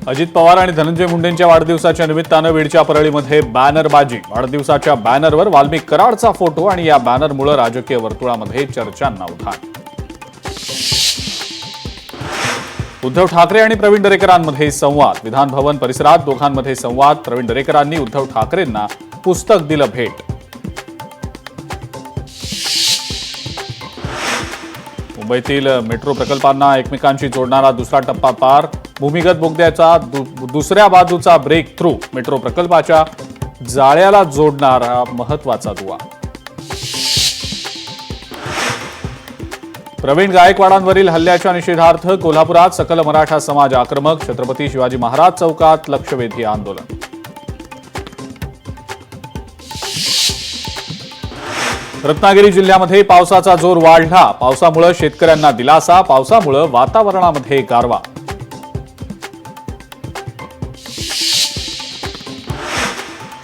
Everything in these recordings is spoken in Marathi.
अजित पवार आणि धनंजय मुंडेंच्या वाढदिवसाच्या निमित्तानं बीडच्या परळीमध्ये बॅनरबाजी। वाढदिवसाच्या बॅनरवर वाल्मिक कराडचा फोटो आणि या बॅनरमुळे राजकीय वर्तुळामध्ये चर्चांना उधाण। उद्धव ठाकरे आणि प्रवीण दरेकरांमध्ये संवाद। विधान भवन परिसरात दोघांमध्ये संवाद। प्रवीण दरेकरांनी उद्धव ठाकरेंना पुस्तक दिलं भेट। मुंबईतील मेट्रो प्रकल्पांना एकमेकांशी जोडणारा दुसरा टप्पा पार। भूमिगत बोगद्याचा दुसऱ्या बाजूचा ब्रेक थ्रू। मेट्रो प्रकल्पाच्या जाळ्याला जोडणारा महत्वाचा दुवा। प्रवीण गायकवाडांवरील हल्ल्याच्या निषेधार्थ कोल्हापुरात सकल मराठा समाज आक्रमक। छत्रपती शिवाजी महाराज चौकात लक्षवेधी आंदोलन। रत्नागिरी जिल्ह्यामध्ये पावसाचा जोर वाढला। पावसामुळे शेतकऱ्यांना दिलासा। पावसामुळे वातावरणामध्ये गारवा।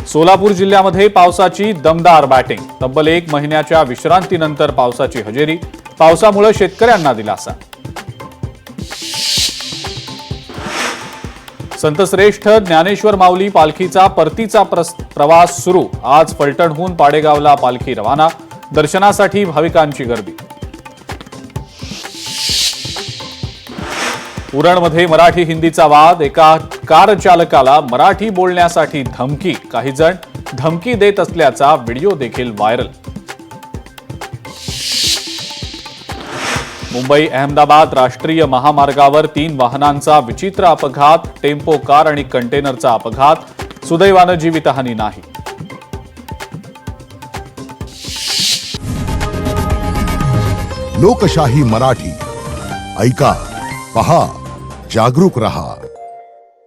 सोलापूर जिल्ह्यामध्ये पावसाची दमदार बॅटिंग। तब्बल 1 महिन्याच्या विश्रांतीनंतर पावसाची हजेरी। पावसामुळे शेतकऱ्यांना दिलासा। संतश्रेष्ठ ज्ञानेश्वर माऊली पालखीचा परतीचा प्रवास सुरू। आज फलटणहून पाडेगावला पालखी रवाना। दर्शनासाठी भाविकांची गर्दी। उरणमध्ये मराठी हिंदीचा वाद। एका कार चालकाला मराठी बोलण्यासाठी धमकी। काही जण धमकी देत असल्याचा व्हिडिओ देखील व्हायरल। मुंबई अहमदाबाद राष्ट्रीय महामार्गावर 3 वाहनांचा विचित्र अपघात। टेम्पो कार आणि कंटेनरचा अपघात। सुदैवानं जीवितहानी नाही। लोकशाही मराठी ऐका, पहा, जागरूक रहा।